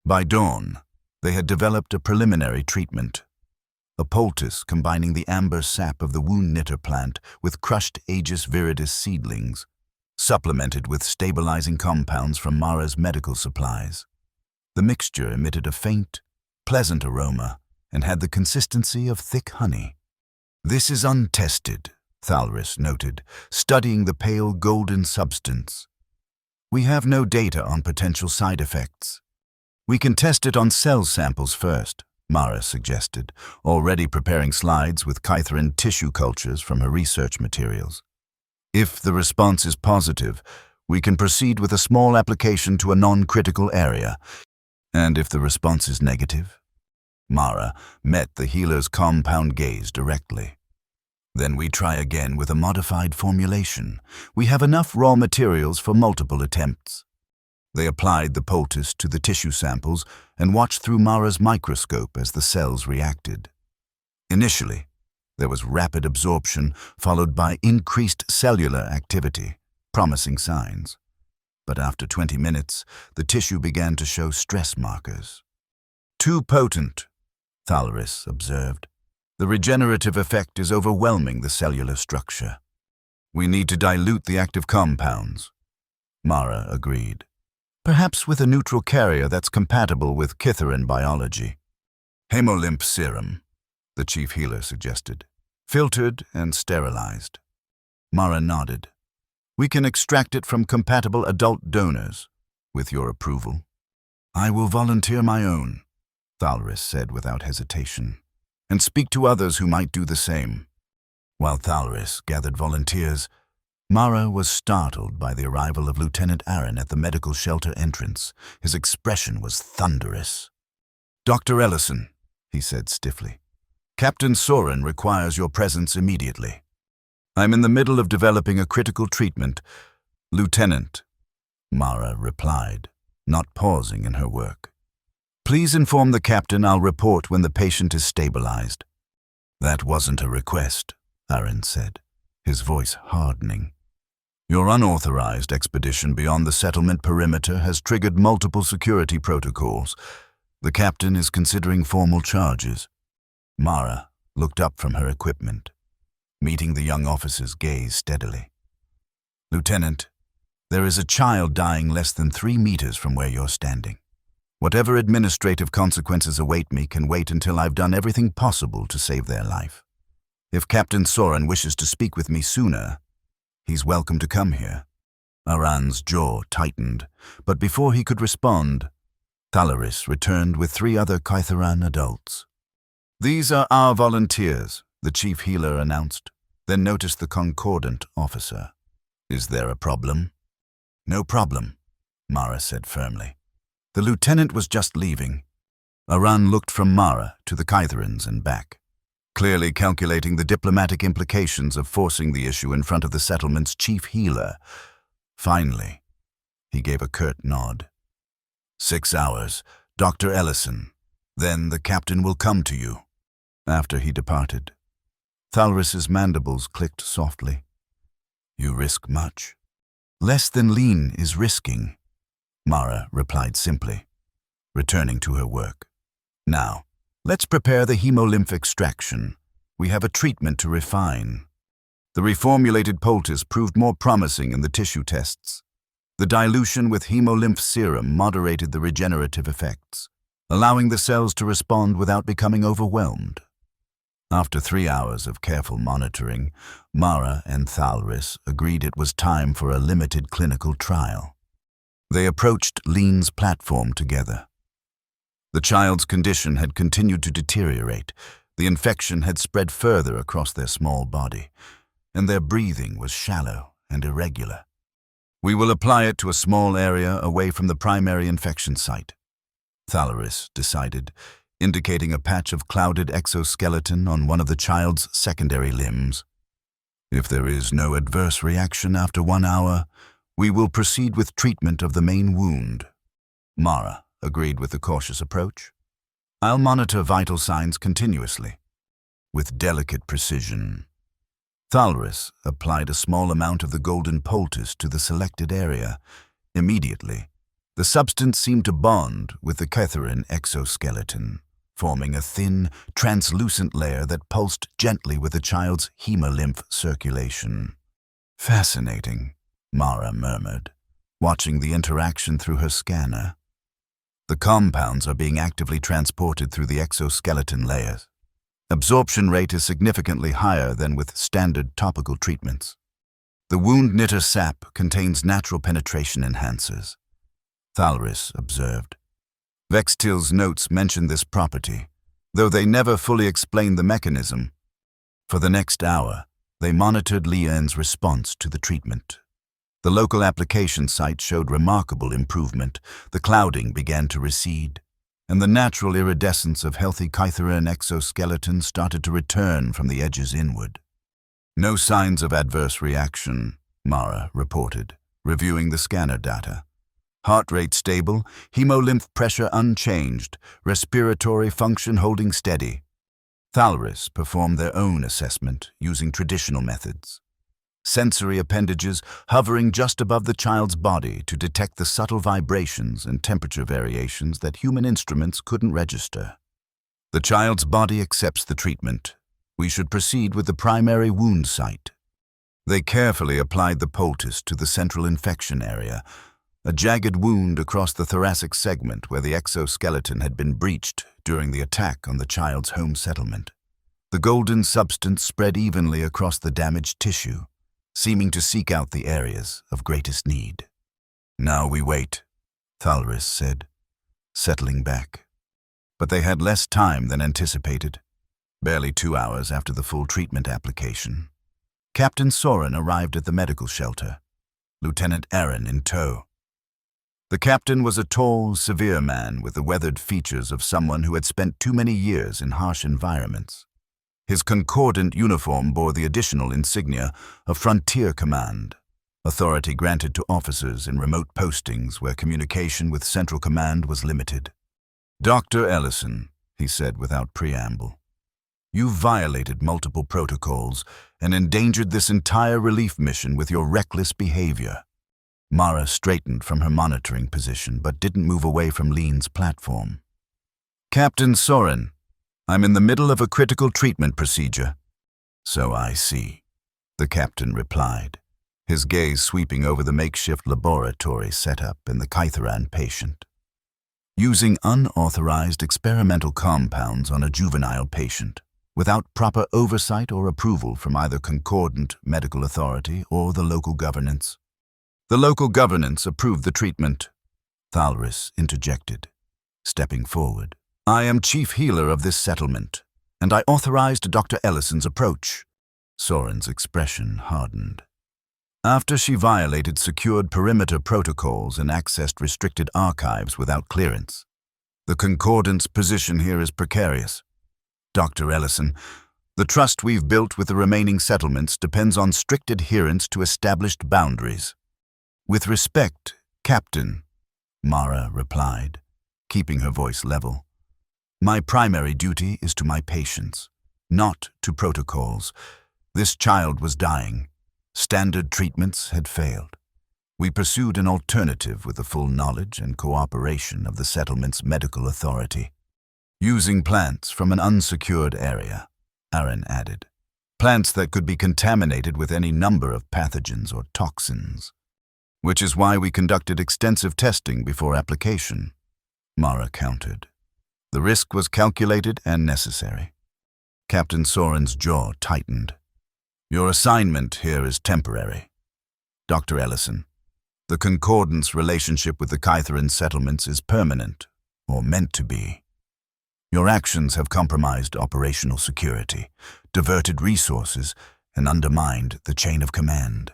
By dawn, they had developed a preliminary treatment, a poultice combining the amber sap of the wound knitter plant with crushed Aegis viridis seedlings, supplemented with stabilizing compounds from Mara's medical supplies. The mixture emitted a faint, pleasant aroma and had the consistency of thick honey. "This is untested," Thalris noted, studying the pale golden substance. "We have no data on potential side effects. We can test it on cell samples first," Mara suggested, already preparing slides with Kytheran tissue cultures from her research materials. "If the response is positive, we can proceed with a small application to a non-critical area. And if the response is negative?" Mara met the healer's compound gaze directly. "Then we try again with a modified formulation. We have enough raw materials for multiple attempts." They applied the poultice to the tissue samples and watched through Mara's microscope as the cells reacted. Initially, there was rapid absorption followed by increased cellular activity, promising signs. But after 20 minutes, the tissue began to show stress markers. "Too potent," Thalris observed. "The regenerative effect is overwhelming the cellular structure. We need to dilute the active compounds." Mara agreed. "Perhaps with a neutral carrier that's compatible with Kytheran biology." "Hemolymph serum," the chief healer suggested. "Filtered and sterilized." Mara nodded. "We can extract it from compatible adult donors, with your approval." "I will volunteer my own," Thalris said without hesitation, "and speak to others who might do the same." While Thalris gathered volunteers, Mara was startled by the arrival of Lieutenant Aaron at the medical shelter entrance. His expression was thunderous. "Dr. Ellison," he said stiffly, "Captain Soren requires your presence immediately." "I'm in the middle of developing a critical treatment, Lieutenant," Mara replied, not pausing in her work. "Please inform the captain I'll report when the patient is stabilized." "That wasn't a request," Aaron said, his voice hardening. "Your unauthorized expedition beyond the settlement perimeter has triggered multiple security protocols. The captain is considering formal charges." Mara looked up from her equipment, meeting the young officer's gaze steadily. "Lieutenant, there is a child dying less than 3 meters from where you're standing. Whatever administrative consequences await me can wait until I've done everything possible to save their life. If Captain Soren wishes to speak with me sooner, He's welcome to come here. Aran's jaw tightened, but before he could respond, Thalaris returned with 3 other Kytheran adults. "These are our volunteers," the chief healer announced, then noticed the concordant officer. "Is there a problem?" "No problem," Mara said firmly. "The lieutenant was just leaving." Aran looked from Mara to the Kytherans and back, clearly calculating the diplomatic implications of forcing the issue in front of the settlement's chief healer. Finally, he gave a curt nod. 6 hours, Dr. Ellison. Then the captain will come to you." After he departed, Thalris's mandibles clicked softly. "You risk much." "Less than Lean is risking," Mara replied simply, returning to her work. "Now, let's prepare the hemolymph extraction. We have a treatment to refine." The reformulated poultice proved more promising in the tissue tests. The dilution with hemolymph serum moderated the regenerative effects, allowing the cells to respond without becoming overwhelmed. After 3 hours of careful monitoring, Mara and Thalris agreed it was time for a limited clinical trial. They approached Lean's platform together. The child's condition had continued to deteriorate. The infection had spread further across their small body, and their breathing was shallow and irregular. "We will apply it to a small area away from the primary infection site," Thalaris decided, indicating a patch of clouded exoskeleton on one of the child's secondary limbs. "If there is no adverse reaction after 1 hour, we will proceed with treatment of the main wound." Mara agreed with the cautious approach. "I'll monitor vital signs continuously." With delicate precision, Thalris applied a small amount of the golden poultice to the selected area. Immediately, the substance seemed to bond with the Kytheran exoskeleton, forming a thin, translucent layer that pulsed gently with the child's hemolymph circulation. "Fascinating," Mara murmured, watching the interaction through her scanner. The compounds are being actively transported through the exoskeleton layers. Absorption rate is significantly higher than with standard topical treatments. The wound knitter sap contains natural penetration enhancers, Thalris observed. Vextil's notes mention this property, though they never fully explain the mechanism. For the next hour, they monitored Lian's response to the treatment. The local application site showed remarkable improvement. The clouding began to recede, and the natural iridescence of healthy Kytheran exoskeleton started to return from the edges inward. "No signs of adverse reaction," Mara reported, reviewing the scanner data. "Heart rate stable, hemolymph pressure unchanged, respiratory function holding steady." Thalris performed their own assessment using traditional methods. Sensory appendages hovering just above the child's body to detect the subtle vibrations and temperature variations that human instruments couldn't register. "The child's body accepts the treatment. We should proceed with the primary wound site." They carefully applied the poultice to the central infection area, a jagged wound across the thoracic segment where the exoskeleton had been breached during the attack on the child's home settlement. The golden substance spread evenly across the damaged tissue, seeming to seek out the areas of greatest need. "Now we wait," Thalris said, settling back. But they had less time than anticipated. Barely 2 hours after the full treatment application, Captain Soren arrived at the medical shelter, Lieutenant Aaron in tow. The captain was a tall, severe man with the weathered features of someone who had spent too many years in harsh environments. His concordant uniform bore the additional insignia of Frontier Command, authority granted to officers in remote postings where communication with Central Command was limited. "Dr. Ellison," he said without preamble, "you violated multiple protocols and endangered this entire relief mission with your reckless behavior." Mara straightened from her monitoring position but didn't move away from Lean's platform. "Captain Soren, I'm in the middle of a critical treatment procedure." "So I see," the captain replied, his gaze sweeping over the makeshift laboratory setup and the Kytheran patient. "Using unauthorized experimental compounds on a juvenile patient. without proper oversight or approval from either concordant medical authority or the local governance. The local governance approved the treatment, Thalris interjected, stepping forward. I am chief healer of this settlement, and I authorized Dr. Ellison's approach. Soren's expression hardened. After she violated secured perimeter protocols and accessed restricted archives without clearance. The concordance position here is precarious. Dr. Ellison, the trust we've built with the remaining settlements depends on strict adherence to established boundaries. With respect, Captain, Mara replied, keeping her voice level. My primary duty is to my patients, not to protocols. This child was dying. Standard treatments had failed. We pursued an alternative with the full knowledge and cooperation of the settlement's medical authority. Using plants from an unsecured area, Aaron added. Plants that could be contaminated with any number of pathogens or toxins. Which is why we conducted extensive testing before application, Mara countered. The risk was calculated and necessary. Captain Soren's jaw tightened. Your assignment here is temporary. Dr. Ellison, the concordance relationship with the Kytheran settlements is permanent, or meant to be. Your actions have compromised operational security, diverted resources, and undermined the chain of command.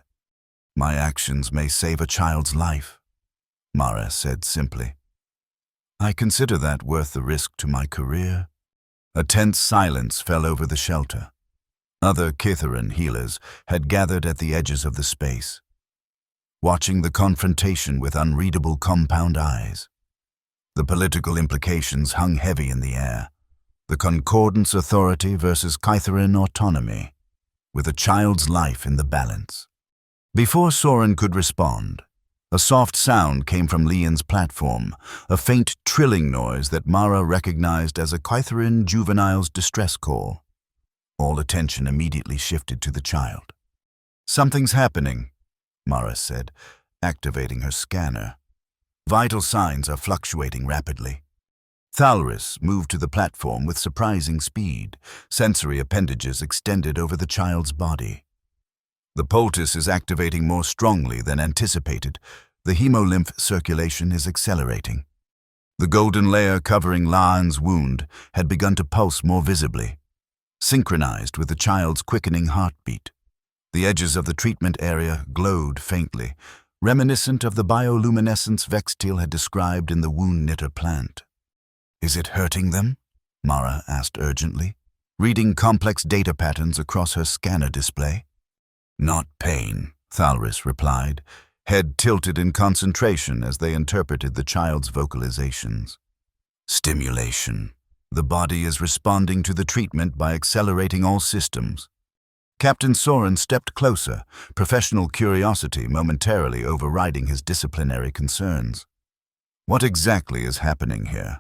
My actions may save a child's life, Mara said simply. I consider that worth the risk to my career. A tense silence fell over the shelter. Other Kytheran healers had gathered at the edges of the space, watching the confrontation with unreadable compound eyes. The political implications hung heavy in the air. The Concordance Authority versus Kytheran autonomy, with a child's life in the balance. Before Soren could respond, a soft sound came from Leon's platform, a faint trilling noise that Mara recognized as a Kytheran juvenile's distress call. All attention immediately shifted to the child. Something's happening, Mara said, activating her scanner. Vital signs are fluctuating rapidly. Thalris moved to the platform with surprising speed, sensory appendages extended over the child's body. The poultice is activating more strongly than anticipated. The hemolymph circulation is accelerating. The golden layer covering Laan's wound had begun to pulse more visibly, synchronized with the child's quickening heartbeat. The edges of the treatment area glowed faintly, reminiscent of the bioluminescence Vextil had described in the wound knitter plant. Is it hurting them? Mara asked urgently, reading complex data patterns across her scanner display. Not pain, Thalris replied, head tilted in concentration as they interpreted the child's vocalizations. Stimulation. The body is responding to the treatment by accelerating all systems. Captain Soren stepped closer, professional curiosity momentarily overriding his disciplinary concerns. What exactly is happening here?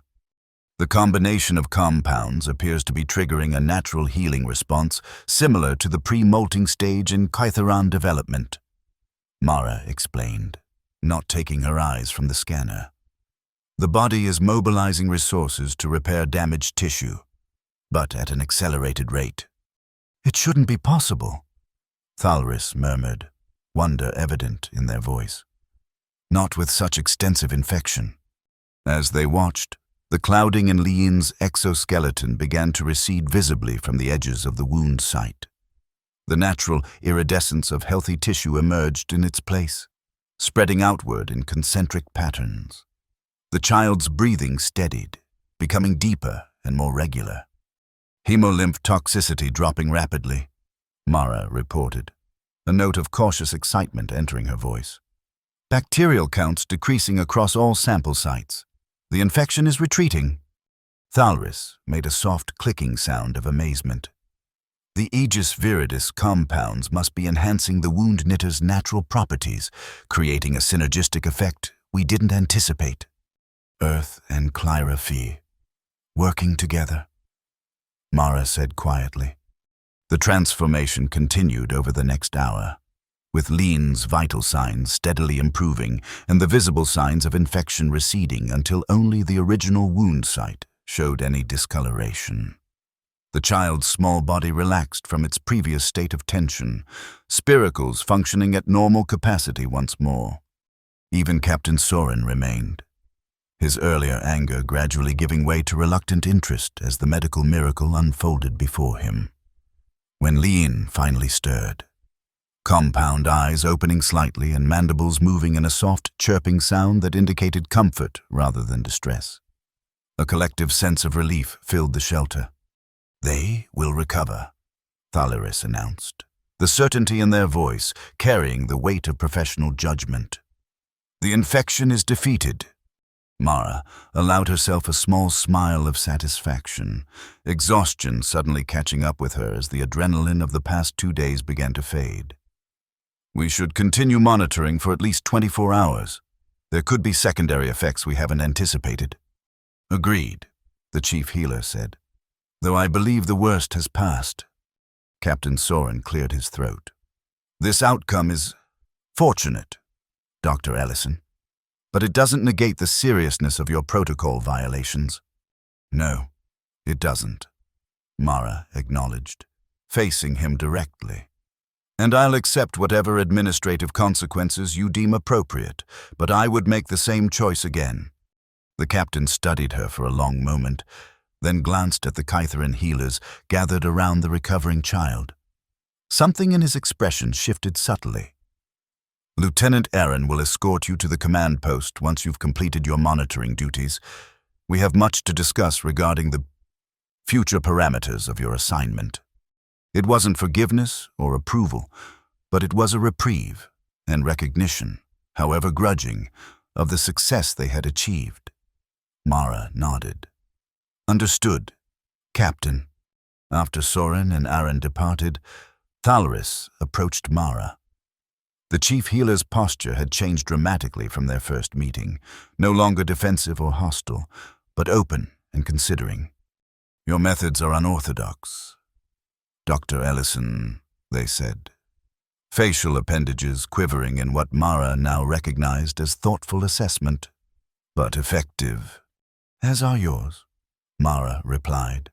The combination of compounds appears to be triggering a natural healing response similar to the pre-molting stage in Kytheran development, Mara explained, not taking her eyes from the scanner. The body is mobilizing resources to repair damaged tissue, but at an accelerated rate. It shouldn't be possible, Thalris murmured, wonder evident in their voice. Not with such extensive infection. As they watched, the clouding in Leon's exoskeleton began to recede visibly from the edges of the wound site. The natural iridescence of healthy tissue emerged in its place, spreading outward in concentric patterns. The child's breathing steadied, becoming deeper and more regular. Hemolymph toxicity dropping rapidly, Mara reported, a note of cautious excitement entering her voice. Bacterial counts decreasing across all sample sites. The infection is retreating. Thalris made a soft clicking sound of amazement. The Aegis viridis compounds must be enhancing the wound knitter's natural properties, creating a synergistic effect we didn't anticipate. Earth and Clyra working together, Mara said quietly. The transformation continued over the next hour, with Leon's vital signs steadily improving and the visible signs of infection receding until only the original wound site showed any discoloration. The child's small body relaxed from its previous state of tension, spiracles functioning at normal capacity once more. Even Captain Soren remained, his earlier anger gradually giving way to reluctant interest as the medical miracle unfolded before him. When Lean finally stirred, compound eyes opening slightly and mandibles moving in a soft, chirping sound that indicated comfort rather than distress. A collective sense of relief filled the shelter. "They will recover," Thalaris announced, the certainty in their voice carrying the weight of professional judgment. "The infection is defeated." Mara allowed herself a small smile of satisfaction, exhaustion suddenly catching up with her as the adrenaline of the past 2 days began to fade. "We should continue monitoring for at least 24 hours. There could be secondary effects we haven't anticipated." "Agreed," the chief healer said. "Though I believe the worst has passed." Captain Soren cleared his throat. "This outcome is fortunate, Dr. Ellison. But it doesn't negate the seriousness of your protocol violations." "No, it doesn't," Mara acknowledged, facing him directly. "And I'll accept whatever administrative consequences you deem appropriate, but I would make the same choice again." The captain studied her for a long moment, then glanced at the Kytheran healers gathered around the recovering child. Something in his expression shifted subtly. "Lieutenant Aaron will escort you to the command post once you've completed your monitoring duties. We have much to discuss regarding the future parameters of your assignment." It wasn't forgiveness or approval, but it was a reprieve and recognition, however grudging, of the success they had achieved. Mara nodded. "Understood, Captain." After Soren and Aaron departed, Thalaris approached Mara. The chief healer's posture had changed dramatically from their first meeting, no longer defensive or hostile, but open and considering. "Your methods are unorthodox, Dr. Ellison," they said, facial appendages quivering in what Mara now recognized as thoughtful assessment. "But effective." "As are yours," Mara replied.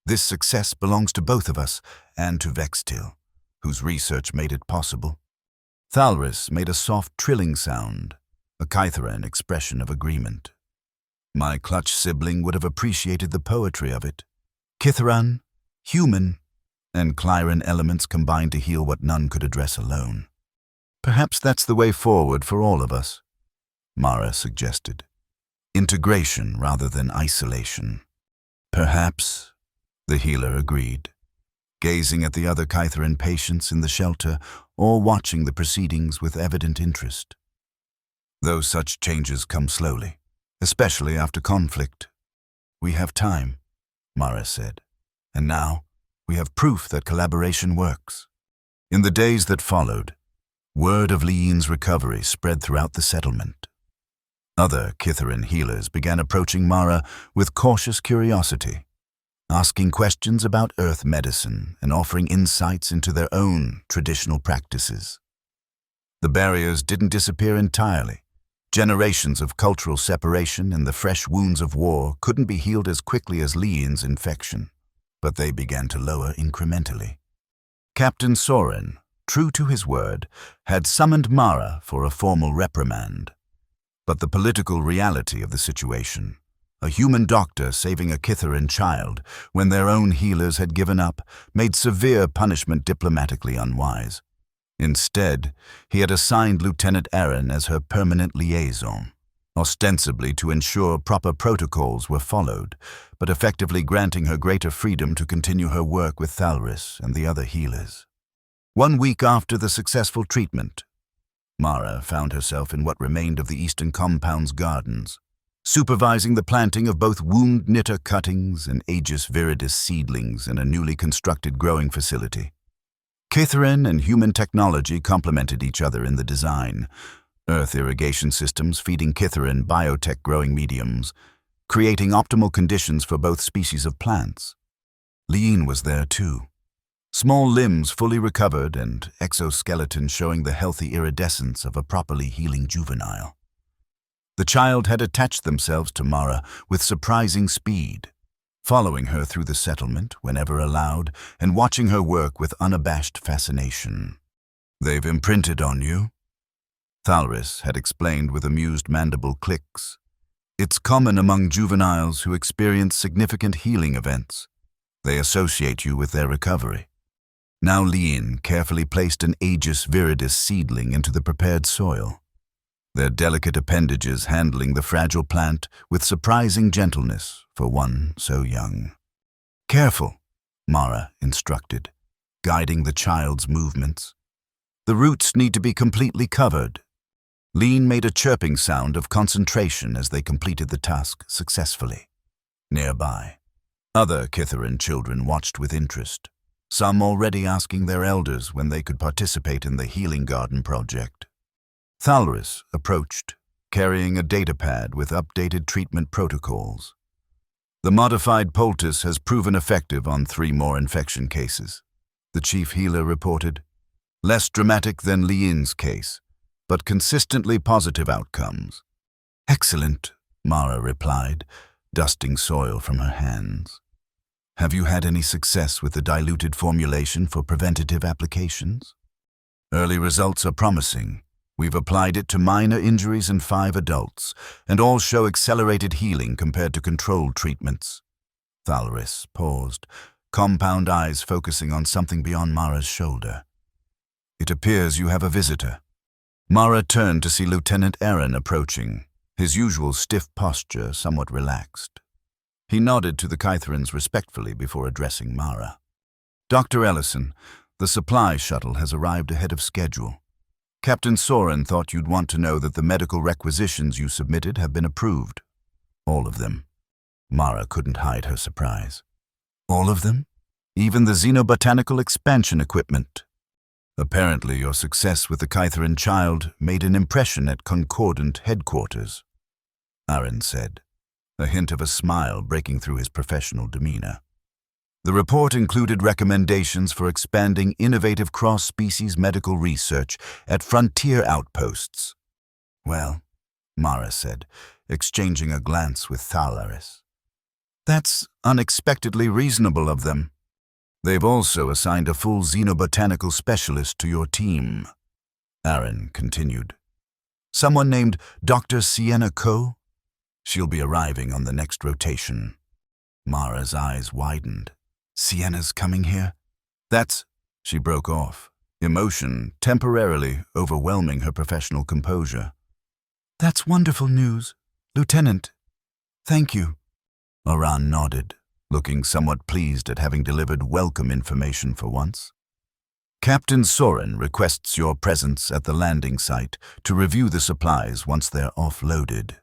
"This success belongs to both of us and to Vextil, whose research made it possible." Thalaris made a soft trilling sound, a Kytheran expression of agreement. "My clutch sibling would have appreciated the poetry of it. Kytheran, human, and Clyran elements combined to heal what none could address alone. Perhaps that's the way forward for all of us," Mara suggested. "Integration rather than isolation." "Perhaps," the healer agreed, gazing at the other Kytheran patients in the shelter, all watching the proceedings with evident interest. "Though such changes come slowly, especially after conflict." "We have time," Mara said, "and now we have proof that collaboration works." In the days that followed, word of Lean's recovery spread throughout the settlement. Other Kytheran healers began approaching Mara with cautious curiosity, asking questions about earth medicine and offering insights into their own traditional practices. The barriers didn't disappear entirely. Generations of cultural separation and the fresh wounds of war couldn't be healed as quickly as Lean's infection, but they began to lower incrementally. Captain Soren, true to his word, had summoned Mara for a formal reprimand. But the political reality of the situation, a human doctor saving a Kytheran child when their own healers had given up, made severe punishment diplomatically unwise. Instead, he had assigned Lieutenant Aaron as her permanent liaison, ostensibly to ensure proper protocols were followed, but effectively granting her greater freedom to continue her work with Thalaris and the other healers. 1 week after the successful treatment, Mara found herself in what remained of the Eastern Compound's gardens, supervising the planting of both wound knitter cuttings and Aegis viridis seedlings in a newly constructed growing facility. Kytheran and human technology complemented each other in the design, Earth irrigation systems feeding Kytheran biotech growing mediums, creating optimal conditions for both species of plants. Lean was there too. Small limbs fully recovered and exoskeleton showing the healthy iridescence of a properly healing juvenile. The child had attached themselves to Mara with surprising speed, following her through the settlement whenever allowed and watching her work with unabashed fascination. "They've imprinted on you," Thalris had explained with amused mandible clicks. "It's common among juveniles who experience significant healing events. They associate you with their recovery." Now Lean carefully placed an Aegis viridis seedling into the prepared soil, their delicate appendages handling the fragile plant with surprising gentleness for one so young. "Careful," Mara instructed, guiding the child's movements. "The roots need to be completely covered." Lean made a chirping sound of concentration as they completed the task successfully. Nearby, other Kithaeron children watched with interest, some already asking their elders when they could participate in the Healing Garden project. Thalris approached, carrying a datapad with updated treatment protocols. "The modified poultice has proven effective on 3 more infection cases," the chief healer reported. "Less dramatic than Lean's case, but consistently positive outcomes." "Excellent," Mara replied, dusting soil from her hands. "Have you had any success with the diluted formulation for preventative applications?" "Early results are promising. We've applied it to minor injuries in 5 adults, and all show accelerated healing compared to controlled treatments." Thalris paused, compound eyes focusing on something beyond Mara's shoulder. "It appears you have a visitor." Mara turned to see Lieutenant Aaron approaching, his usual stiff posture somewhat relaxed. He nodded to the Kytherans respectfully before addressing Mara. "Dr. Ellison, the supply shuttle has arrived ahead of schedule. Captain Soren thought you'd want to know that the medical requisitions you submitted have been approved." "All of them." Mara couldn't hide her surprise. "All of them? Even the xenobotanical expansion equipment?" "Apparently your success with the Kytheran child made an impression at Concordant headquarters," Aaron said, a hint of a smile breaking through his professional demeanor. "The report included recommendations for expanding innovative cross-species medical research at frontier outposts." "Well," Mara said, exchanging a glance with Thalris, "that's unexpectedly reasonable of them. They've also assigned a full xenobotanical specialist to your team," Aaron continued. "Someone named Dr. Sienna Coe? She'll be arriving on the next rotation." Mara's eyes widened. "Sienna's coming here? That's—" She broke off, emotion temporarily overwhelming her professional composure. "That's wonderful news, Lieutenant. Thank you." Aran nodded, looking somewhat pleased at having delivered welcome information for once. "Captain Soren requests your presence at the landing site to review the supplies once they're offloaded."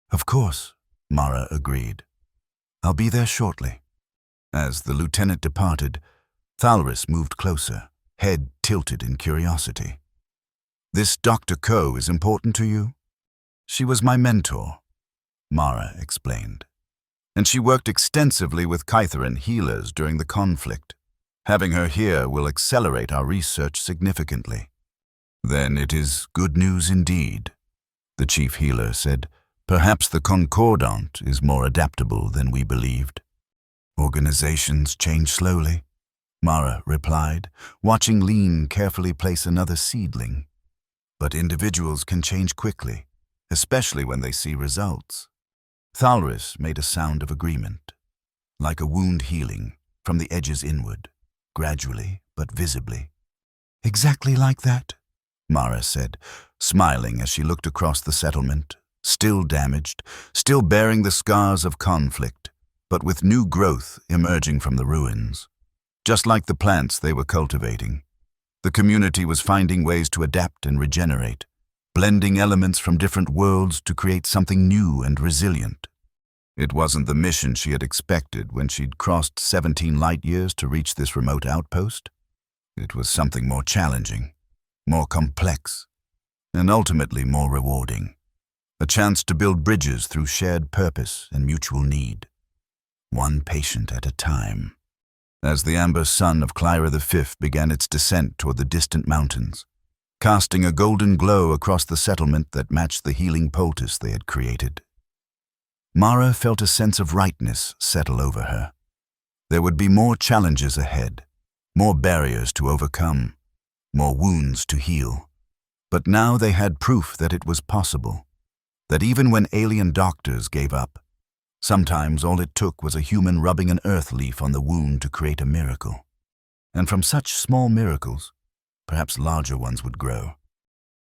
"Of course," Mara agreed. "I'll be there shortly." As the lieutenant departed, Thalris moved closer, head tilted in curiosity. "This Dr. Coe is important to you?" "She was my mentor," Mara explained. "And she worked extensively with Kytheran healers during the conflict. Having her here will accelerate our research significantly." "Then it is good news indeed," the chief healer said. "Perhaps the Concordant is more adaptable than we believed." "Organizations change slowly," Mara replied, watching Lean carefully place another seedling. "But individuals can change quickly, especially when they see results." Thalris made a sound of agreement, like a wound healing from the edges inward, gradually but visibly. "Exactly like that," Mara said, smiling as she looked across the settlement, still damaged, still bearing the scars of conflict, but with new growth emerging from the ruins. Just like the plants they were cultivating, the community was finding ways to adapt and regenerate, blending elements from different worlds to create something new and resilient. It wasn't the mission she had expected when she'd crossed 17 light years to reach this remote outpost. It was something more challenging, more complex, and ultimately more rewarding. A chance to build bridges through shared purpose and mutual need, one patient at a time. As the amber sun of Clyra V began its descent toward the distant mountains, casting a golden glow across the settlement that matched the healing poultice they had created. Mara felt a sense of rightness settle over her. There would be more challenges ahead, more barriers to overcome, more wounds to heal. But now they had proof that it was possible, that even when alien doctors gave up, sometimes all it took was a human rubbing an earth leaf on the wound to create a miracle. And from such small miracles, perhaps larger ones would grow.